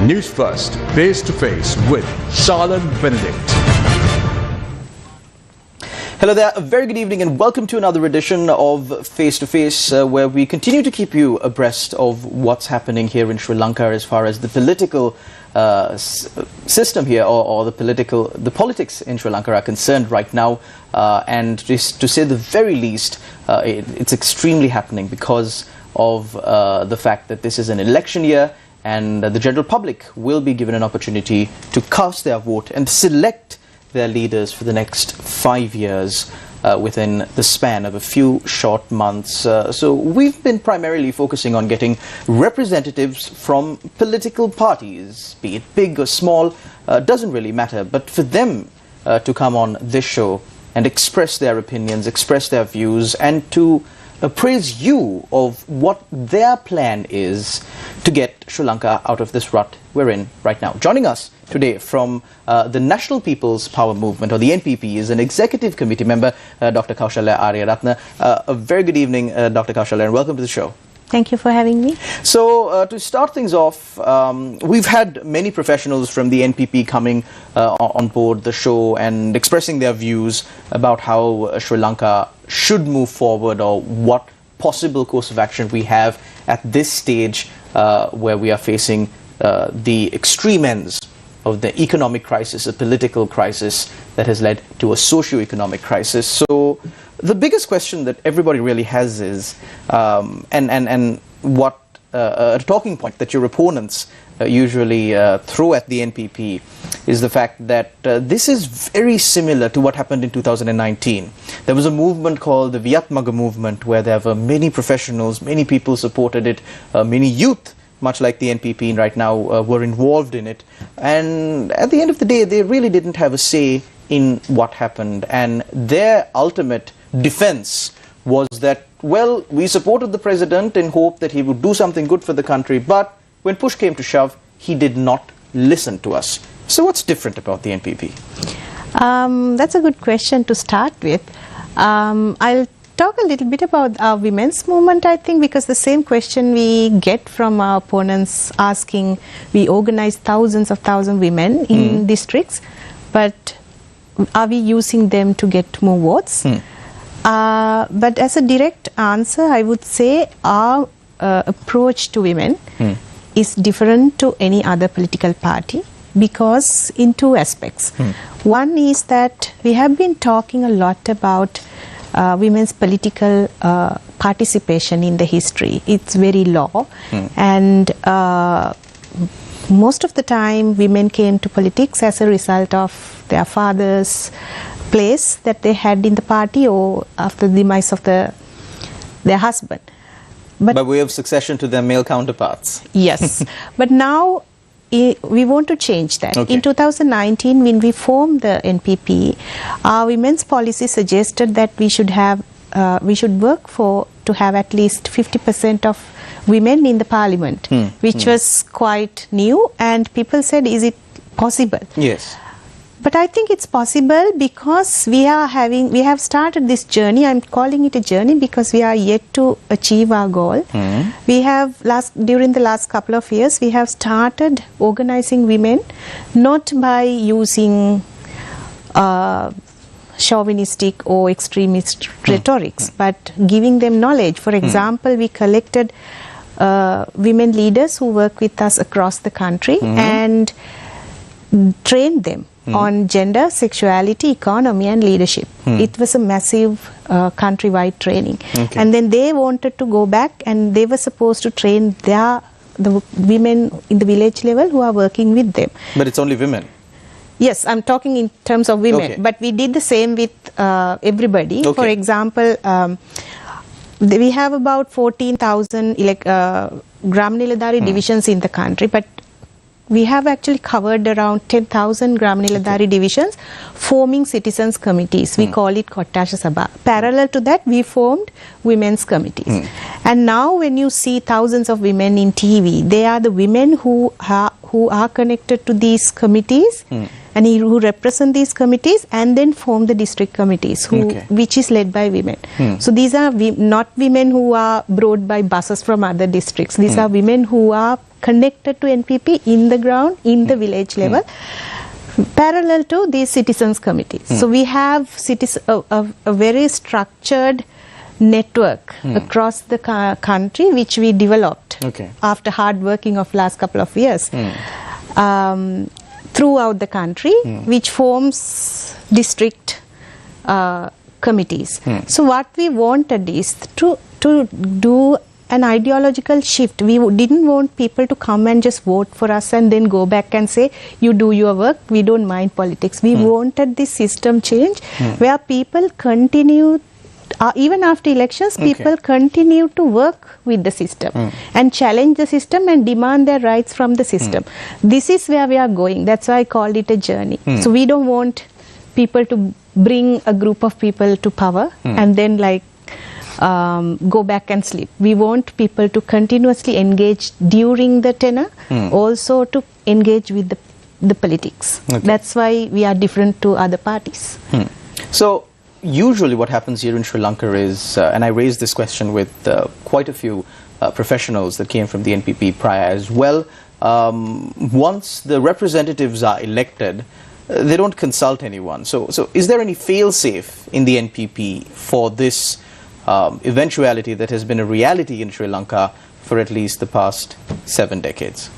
News First, face to face with Charlotte Benedict. Hello there, a very good evening and welcome to another edition of Face to Face, where we continue to keep you abreast of what's happening here in Sri Lanka as far as the political system here or the politics in Sri Lanka are concerned right now. And just to say the very least, it's extremely happening because of the fact that this is an election year and the general public will be given an opportunity to cast their vote and select their leaders for the next 5 years within the span of a few short months. So we've been primarily focusing on getting representatives from political parties, be it big or small, doesn't really matter, but for them to come on this show and express their opinions, express their views, and to appraise you of what their plan is to get Sri Lanka out of this rut we're in right now. Joining us today from the National People's Power Movement, or the NPP, is an executive committee member, Dr. Kaushalya Ariyarathne. A very good evening, Dr. Kaushalya, and welcome to the show. Thank you for having me. So, to start things off, we've had many professionals from the NPP coming on board the show and expressing their views about how Sri Lanka should move forward, or what possible course of action we have at this stage where we are facing the extreme ends of the economic crisis, a political crisis that has led to a socio-economic crisis. So the biggest question that everybody really has is, and what a talking point that your opponents usually throw at the NPP is the fact that this is very similar to what happened in 2019. There was a movement called the Viatmaga movement where there were many professionals, many people supported it, many youth, much like the NPP right now, were involved in it. And at the end of the day, they really didn't have a say in what happened. And their ultimate defense was that, well, we supported the president in hope that he would do something good for the country, but when push came to shove, he did not listen to us. So what's different about the NPP? That's a good question to start with. I'll talk a little bit about our women's movement, I think, because the same question we get from our opponents asking, we organize thousands women in districts, but are we using them to get more votes? But as a direct answer, I would say our approach to women is different to any other political party, because in two aspects. One is that we have been talking a lot about women's political participation in the history. It's very low, and most of the time women came to politics as a result of their father's place that they had in the party, or after the demise of their husband. But by way of succession to their male counterparts. Yes, but now we want to change that. Okay. In 2019, when we formed the NPP, our women's policy suggested that we should have, we should work to have at least 50% of women in the parliament, which was quite new, and people said, is it possible? Yes. But I think it's possible because we have started this journey. I'm calling it a journey because we are yet to achieve our goal. We have during the last couple of years, we have started organizing women, not by using chauvinistic or extremist rhetorics, but giving them knowledge. For example, we collected women leaders who work with us across the country and trained them on gender, sexuality, economy and leadership. It was a massive countrywide training. Okay. And then they wanted to go back and they were supposed to train the women in the village level who are working with them. But it's only women? Yes, I'm talking in terms of women. Okay. But we did the same with everybody. Okay. For example, we have about 14,000 Gram Niladhari divisions in the country, but we have actually covered around 10,000 Gram Niladhari divisions, forming citizens committees. We call it Kottasha Sabha. Parallel to that, we formed women's committees. And now when you see thousands of women in TV, they are the women who are connected to these committees and who represent these committees, and then form the district committees, which is led by women. So these are not women who are brought by buses from other districts. These are women who are connected to NPP in the ground, in the village level, parallel to these citizens committees. So we have a very structured network across the country, which we developed after hard working of last couple of years. Throughout the country, which forms district committees. So what we wanted is to do an ideological shift. We didn't want people to come and just vote for us and then go back and say, you do your work, we don't mind politics. We wanted this system change where people continue, even after elections, people continue to work with the system and challenge the system and demand their rights from the system. This is where we are going. That's why I called it a journey. So we don't want people to bring a group of people to power and then go back and sleep. We want people to continuously engage during the tenure, also to engage with the politics. That's why we are different to other parties. So usually what happens here in Sri Lanka is, and I raised this question with quite a few professionals that came from the NPP prior as well, once the representatives are elected, they don't consult anyone. So is there any fail-safe in the NPP for this eventuality that has been a reality in Sri Lanka for at least the past 7 decades?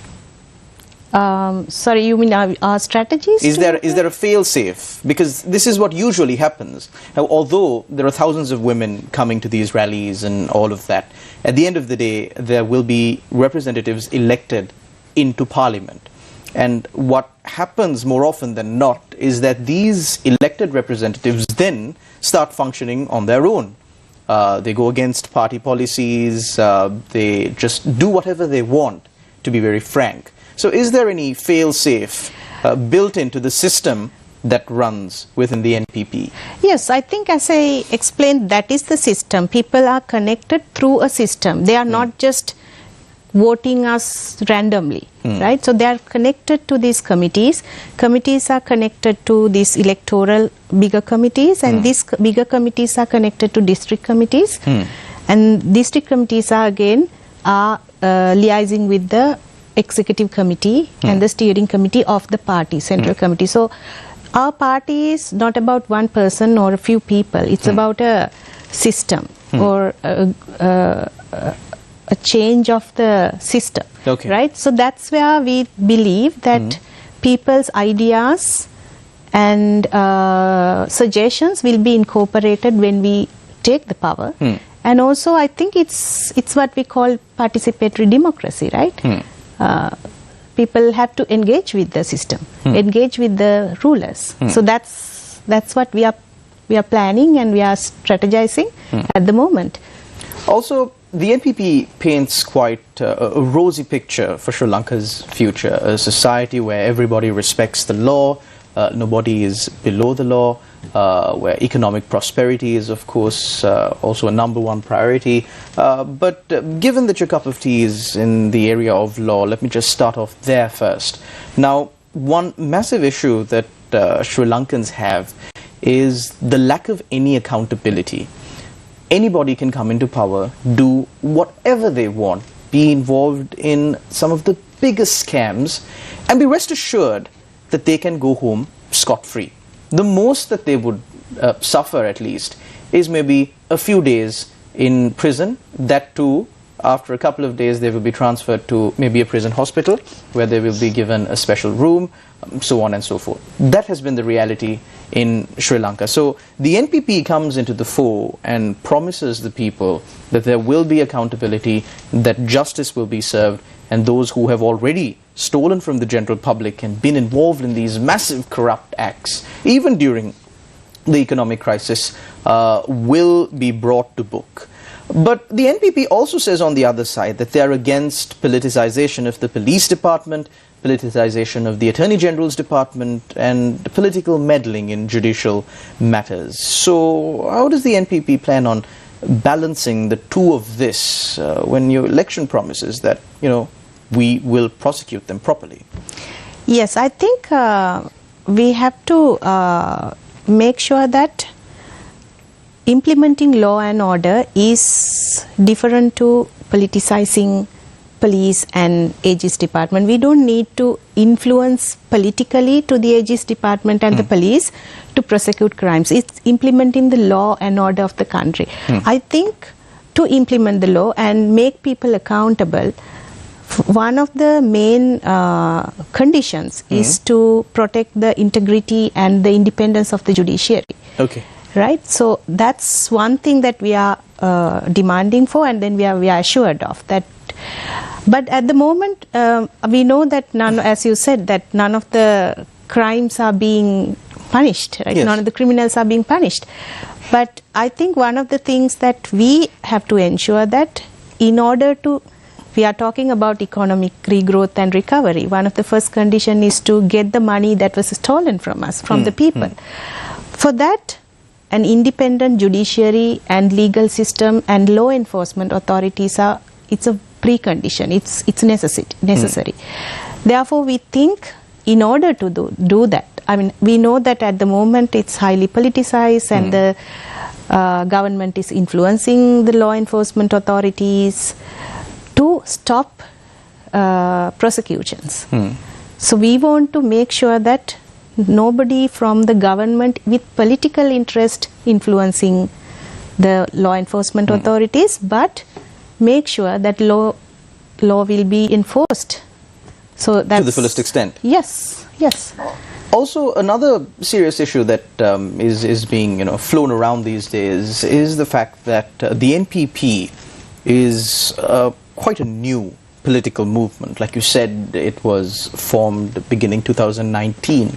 Sorry, you mean our strategies? Is there a fail-safe? Because this is what usually happens. Now, although there are thousands of women coming to these rallies and all of that, at the end of the day, there will be representatives elected into parliament. And what happens more often than not is that these elected representatives then start functioning on their own. They go against party policies, they just do whatever they want, to be very frank. So is there any fail-safe built into the system that runs within the NPP? Yes, I think as I explained, that is the system. People are connected through a system. They are not just voting us randomly, right? So they are connected to these committees. Committees are connected to these electoral bigger committees, and these bigger committees are connected to district committees. And district committees are again liaising with the executive committee and the steering committee of the party, central committee. So our party is not about one person or a few people. It's about a system or a change of the system, right? So that's where we believe that people's ideas and suggestions will be incorporated when we take the power. And also I think it's what we call participatory democracy, right? People have to engage with the system, engage with the rulers. So that's what we are planning and we are strategizing at the moment. Also, the NPP paints quite a rosy picture for Sri Lanka's future, a society where everybody respects the law, nobody is below the law, where economic prosperity is, of course, also a #1 priority. But given that your cup of tea is in the area of law, let me just start off there first. Now, one massive issue that Sri Lankans have is the lack of any accountability. Anybody can come into power, do whatever they want, be involved in some of the biggest scams, and be rest assured that they can go home scot-free. The most that they would suffer, at least, is maybe a few days in prison. That too, after a couple of days, they will be transferred to maybe a prison hospital where they will be given a special room, so on and so forth. That has been the reality in Sri Lanka. So the NPP comes into the fore and promises the people that there will be accountability, that justice will be served, and those who have already stolen from the general public and been involved in these massive corrupt acts, even during the economic crisis, will be brought to book. But the NPP also says on the other side that they are against politicization of the police department, politicization of the Attorney General's department, and political meddling in judicial matters. So how does the NPP plan on balancing the two of this when your election promises that, we will prosecute them properly? Yes, I think we have to make sure that implementing law and order is different to politicizing police and Aegis department. We don't need to influence politically to the Aegis department and the police to prosecute crimes. It's implementing the law and order of the country. I think to implement the law and make people accountable, one of the main conditions is to protect the integrity and the independence of the judiciary. Okay. Right? So that's one thing that we are demanding for, and then we are assured of that. But at the moment, we know that none, as you said, that none of the crimes are being punished, right? Yes. None of the criminals are being punished. But I think one of the things that we have to ensure that in order to, we are talking about economic regrowth and recovery. One of the first condition is to get the money that was stolen from us, from the people. For that, an independent judiciary and legal system and law enforcement authorities are, it's a precondition, it's necessary. Therefore, we think in order to do that, I mean, we know that at the moment it's highly politicized and the government is influencing the law enforcement authorities to stop prosecutions. So we want to make sure that nobody from the government with political interest influencing the law enforcement authorities, but make sure that law will be enforced. So that's to the fullest extent. Yes, yes. Also, another serious issue that is being flown around these days is the fact that the NPP is quite a new political movement. Like you said, it was formed beginning 2019.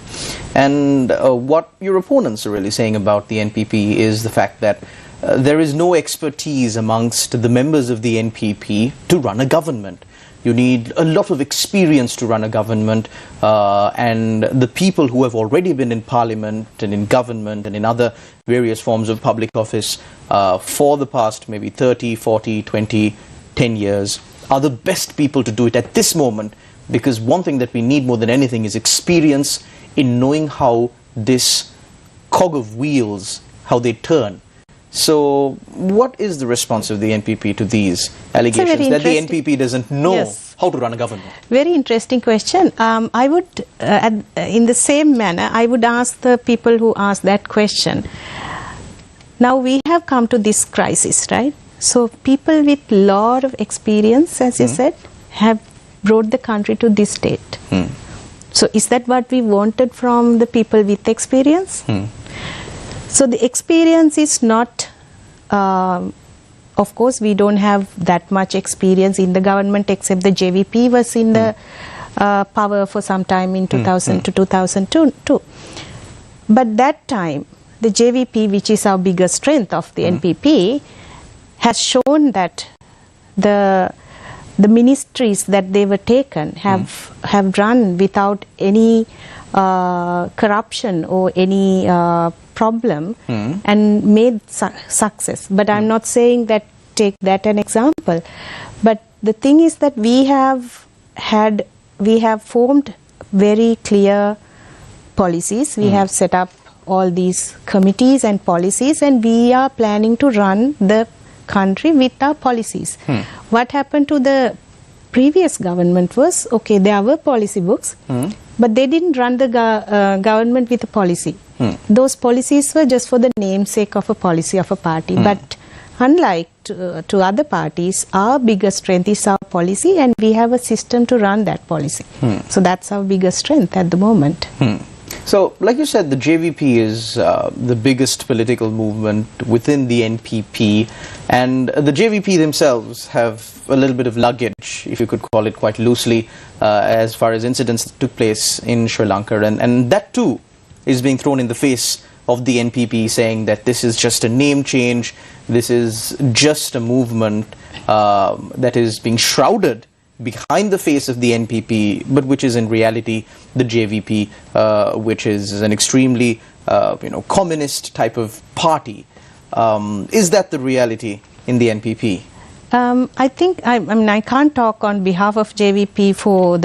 And what your opponents are really saying about the NPP is the fact that there is no expertise amongst the members of the NPP to run a government. You need a lot of experience to run a government, and the people who have already been in parliament and in government and in other various forms of public office for the past maybe 30, 40, 20, 10 years are the best people to do it at this moment, because one thing that we need more than anything is experience in knowing how this cog of wheels, how they turn. So what is the response of the NPP to these allegations that the NPP doesn't know how to run a government? Very interesting question. I would, in the same manner, I would ask the people who asked that question. Now we have come to this crisis, right? So people with lot of experience, as you said, have brought the country to this state. So is that what we wanted from the people with experience? So the experience is not, of course we don't have that much experience in the government, except the JVP was in the power for some time in 2000 to 2002. But that time, the JVP, which is our biggest strength of the NPP, has shown that the ministries that they were taken have run without any corruption or any problem and made success. But I'm not saying that take that an example. But the thing is that we have formed very clear policies. We have set up all these committees and policies, and we are planning to run the country with our policies. What happened to the previous government was, okay, there were policy books, but they didn't run the government with a policy. Those policies were just for the namesake of a policy of a party. But unlike to other parties, our biggest strength is our policy, and we have a system to run that policy. So that's our biggest strength at the moment. So, like you said, the JVP is the biggest political movement within the NPP, and the JVP themselves have a little bit of luggage, if you could call it quite loosely, as far as incidents that took place in Sri Lanka, and that too is being thrown in the face of the NPP, saying that this is just a name change, this is just a movement that is being shrouded behind the face of the NPP, but which is in reality the JVP, which is an extremely communist type of party. Is that the reality in the NPP? I think I mean I can't talk on behalf of JVP for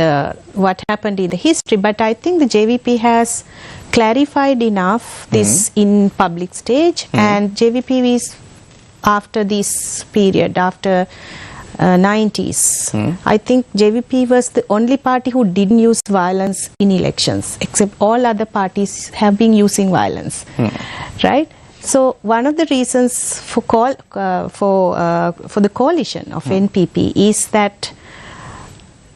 what happened in the history, but I think the JVP has clarified enough this in public stage, and JVP is after this period, after 90s. I think JVP was the only party who didn't use violence in elections, except all other parties have been using violence, right? So one of the reasons for the coalition of NPP is that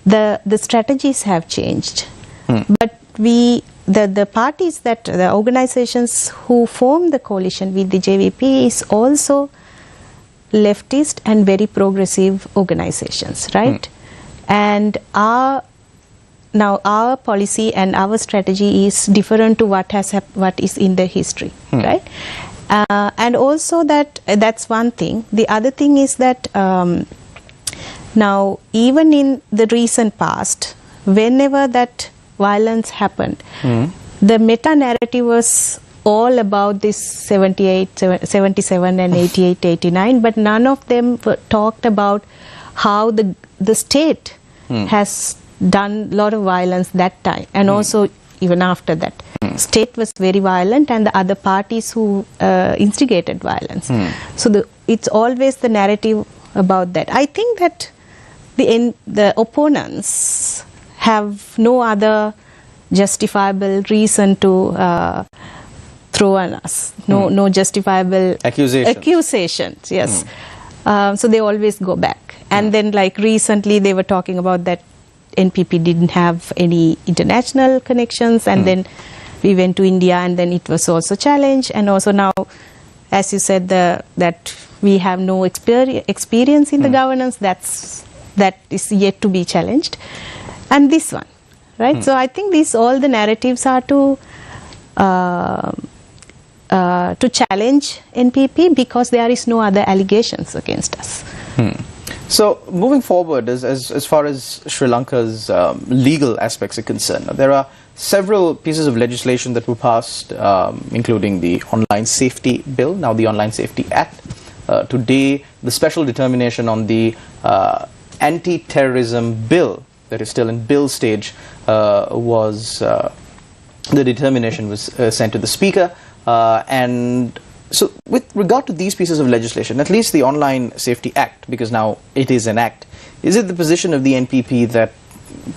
the strategies have changed, but the parties the organizations who form the coalition with the JVP is also leftist and very progressive organizations, right? And our policy and our strategy is different to what is in the history, right? And also that's one thing. The other thing is that now even in the recent past, whenever that violence happened, the meta narrative was all about this 77 and 88, 89, but none of them talked about how the state has done a lot of violence that time, and also even after that. State was very violent, and the other parties who instigated violence. So it's always the narrative about that. I think that the opponents have no other justifiable reason to throw on us. No justifiable accusations. Yes. So they always go back. And then, like recently, they were talking about that NPP didn't have any international connections, and then we went to India, and then it was also challenged. And also now, as you said, that we have no experience in the governance. That is yet to be challenged. And this one, right? So I think all the narratives are to challenge NPP because there is no other allegations against us. So moving forward, as far as Sri Lanka's legal aspects are concerned, there are several pieces of legislation that were passed, including the Online Safety Bill, now the Online Safety Act. Today, the special determination on the Anti-Terrorism Bill, that is still in bill stage, the determination was sent to the Speaker. And so with regard to these pieces of legislation, at least the Online Safety Act, because now it is an act, is it the position of the NPP that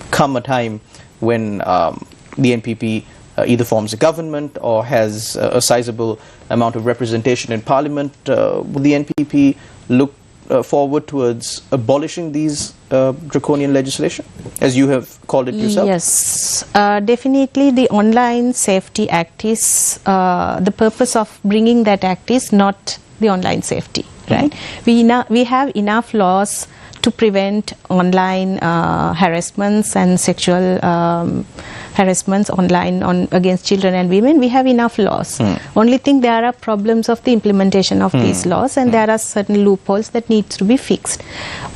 come a time when the NPP either forms a government or has a sizable amount of representation in Parliament, will the NPP look forward towards abolishing these draconian legislation, as you have called it yourself? Yes, definitely the Online Safety Act is, the purpose of bringing that act is not the online safety, right? We have enough laws to prevent online harassments and sexual harassments online against children and women. We have enough laws. Only thing, there are problems of the implementation of these laws, and there are certain loopholes that needs to be fixed.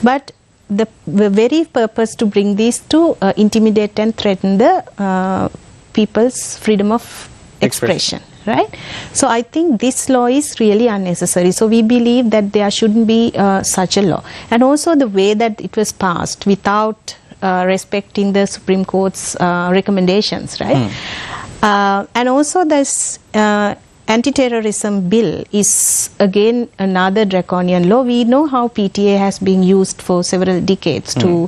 But the very purpose to bring these to intimidate and threaten the people's freedom of expression. Right? So I think this law is really unnecessary. So we believe that there shouldn't be such a law. And also the way that it was passed without respecting the Supreme Court's recommendations, right? And also this anti-terrorism bill is again another draconian law. We know how PTA has been used for several decades to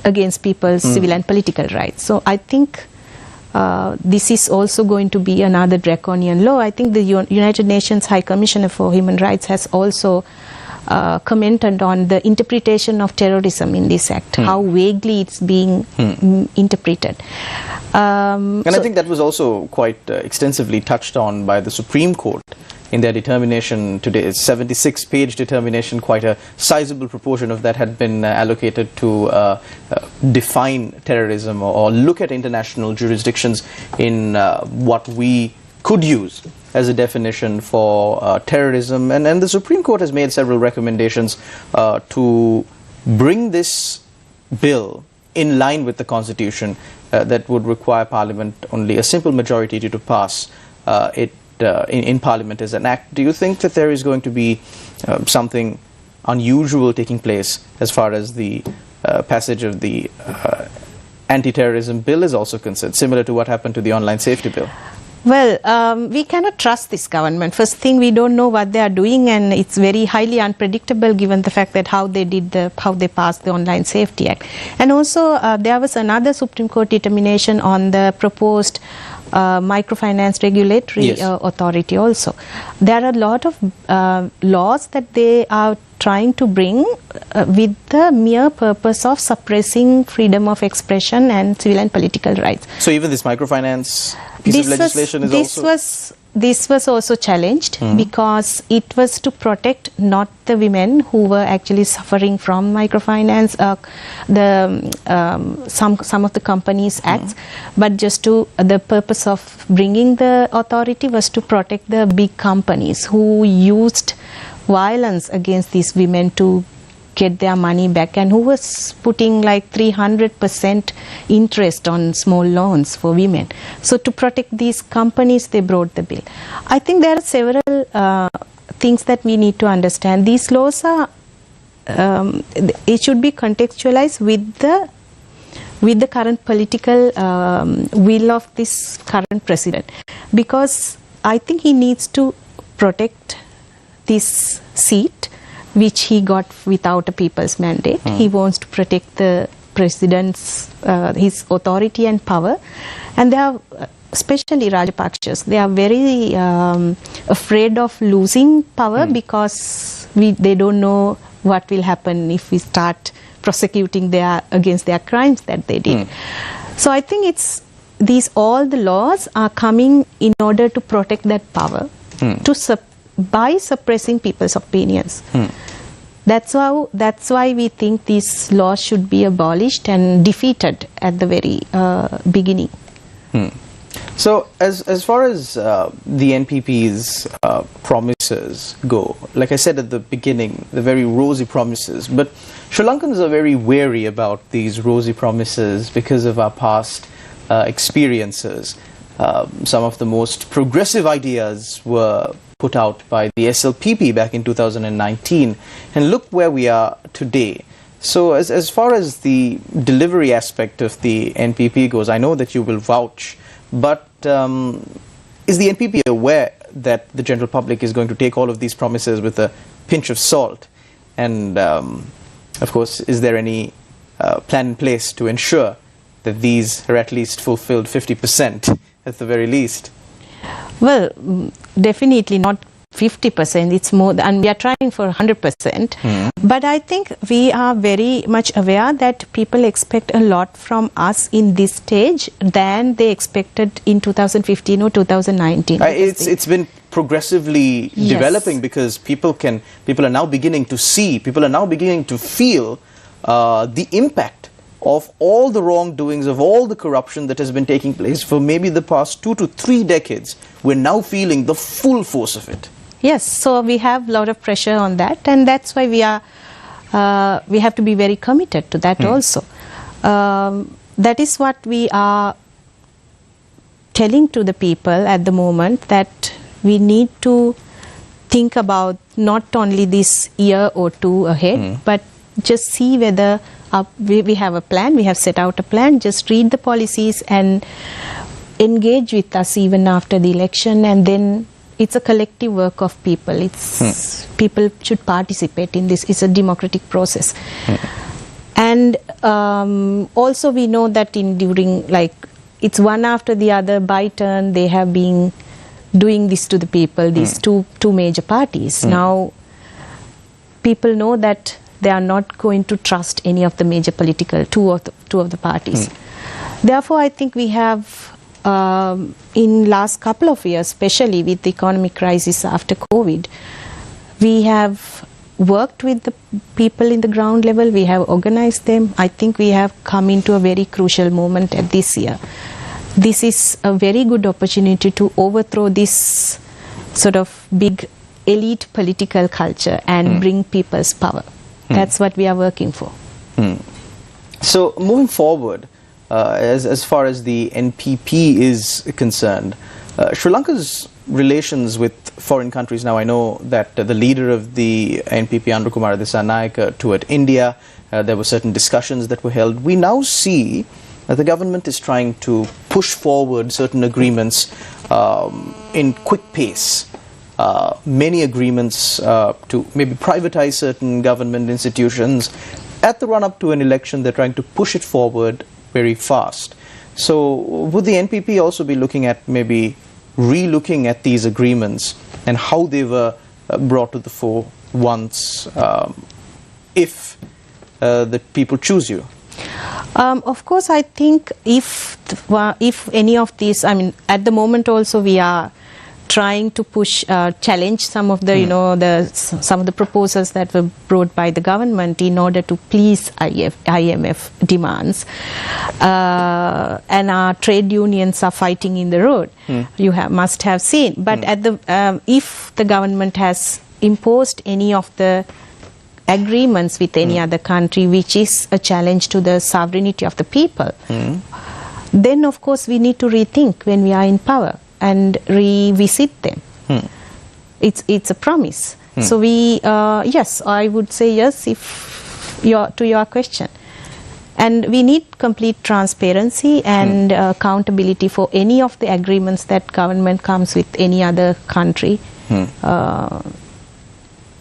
against people's civil and political rights. So I think this is also going to be another draconian law. I think the United Nations High Commissioner for Human Rights has also commented on the interpretation of terrorism in this act, how vaguely it's being interpreted. And I think that was also quite extensively touched on by the Supreme Court in their determination today. It's 76-page determination. Quite a sizable proportion of that had been allocated to define terrorism or look at international jurisdictions in what we could use as a definition for terrorism. And the Supreme Court has made several recommendations to bring this bill in line with the Constitution that would require Parliament only a simple majority to pass it in Parliament as an act. Do you think that there is going to be something unusual taking place as far as the passage of the anti-terrorism bill is also concerned, similar to what happened to the online safety bill? Well, we cannot trust this government. First thing, we don't know what they are doing, and it's very highly unpredictable given the fact that how they passed the Online Safety Act. And also, there was another Supreme Court determination on the proposed microfinance regulatory authority also. There are a lot of laws that they are trying to bring with the mere purpose of suppressing freedom of expression and civil and political rights. So even this microfinance piece of legislation is also... This was also challenged because it was to protect not the women who were actually suffering from microfinance, some of the companies' acts, but just to the purpose of bringing the authority was to protect the big companies who used violence against these women to get their money back, and who was putting like 300% interest on small loans for women. So to protect these companies, they brought the bill. I think there are several things that we need to understand. These laws are, it should be contextualized with the current political will of this current president, because I think he needs to protect this seat which he got without a people's mandate. He wants to protect the president's his authority and power, and they are, especially Rajapakshas, they are very afraid of losing power because they don't know what will happen if we start prosecuting against their crimes that they did. So I think it's all the laws are coming in order to protect that power by suppressing people's opinions. That's why we think these laws should be abolished and defeated at the very beginning. So as far as the NPP's promises go, like I said at the beginning, the very rosy promises, but Sri Lankans are very wary about these rosy promises because of our past experiences. Some of the most progressive ideas were put out by the SLPP back in 2019, and look where we are today. So as far as the delivery aspect of the NPP goes, I know that you will vouch, but is the NPP aware that the general public is going to take all of these promises with a pinch of salt? And of course, is there any plan in place to ensure that these are at least fulfilled 50% at the very least? Well, definitely not 50%, it's more, and we are trying for 100%. But I think we are very much aware that people expect a lot from us in this stage than they expected in 2015 or 2019. It's been progressively developing, because people are now beginning to see, people are now beginning to feel the impact of all the wrongdoings, of all the corruption that has been taking place for maybe the past 2 to 3 decades. We're now feeling the full force of it. Yes, so we have a lot of pressure on that, and that's why we have to be very committed to that also. That is what we are telling to the people at the moment, that we need to think about not only this year or two ahead, but just see whether we have a plan, we have set out a plan, just read the policies and engage with us even after the election, and then it's a collective work of people. It's people should participate in this. It's a democratic process. And also we know that during, like, it's one after the other, by turn, they have been doing this to the people, these two major parties. Now people know that they are not going to trust any of the major political, two of the parties. Therefore, I think we have, in last couple of years, especially with the economic crisis after COVID, we have worked with the people in the ground level, we have organized them. I think we have come into a very crucial moment at this year. This is a very good opportunity to overthrow this sort of big elite political culture and bring people's power. That's what we are working for. So moving forward, as far as the NPP is concerned, Sri Lanka's relations with foreign countries, now I know that the leader of the NPP, Andrakumara Dissanayake, toured India. There were certain discussions that were held. We now see that the government is trying to push forward certain agreements in quick pace. Many agreements to maybe privatize certain government institutions. At the run-up to an election, they're trying to push it forward very fast. So would the NPP also be looking at maybe re-looking at these agreements and how they were brought to the fore once, if the people choose you? Of course, I think if any of these, I mean, at the moment also we are trying to push, challenge some of the, some of the proposals that were brought by the government in order to please IMF demands. And our trade unions are fighting in the road. You must have seen. But at the if the government has imposed any of the agreements with any other country which is a challenge to the sovereignty of the people, then of course we need to rethink when we are in power and revisit them. It's a promise. So we, yes, I would say yes to your question. And we need complete transparency and accountability for any of the agreements that government comes with any other country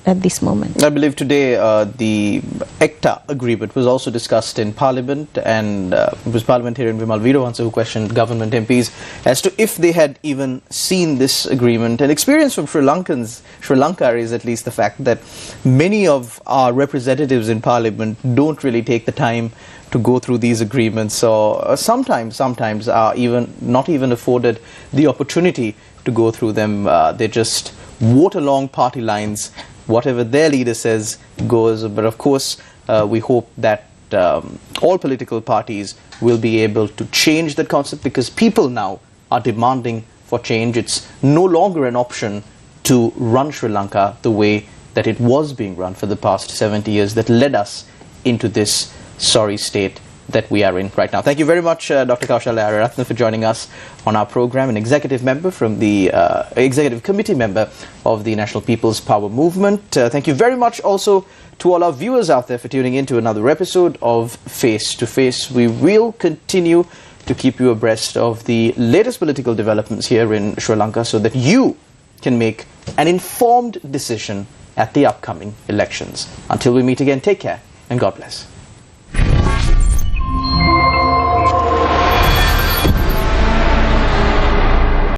at this moment. I believe today the ECTA agreement was also discussed in Parliament, and it was Parliamentarian Vimal Veeravansa who questioned government MPs as to if they had even seen this agreement. And experience from Sri Lanka is at least the fact that many of our representatives in Parliament don't really take the time to go through these agreements, so sometimes are not even afforded the opportunity to go through them. They just vote along party lines. Whatever their leader says goes. But of course, we hope that all political parties will be able to change that concept, because people now are demanding for change. It's no longer an option to run Sri Lanka the way that it was being run for the past 70 years that led us into this sorry state that we are in right now. Thank you very much, Dr. Kaushalya Ariyarathne, for joining us on our program, an executive member from the executive committee member of the National People's Power Movement. Thank you very much also to all our viewers out there for tuning in to another episode of Face to Face. We will continue to keep you abreast of the latest political developments here in Sri Lanka so that you can make an informed decision at the upcoming elections. Until we meet again, take care and God bless.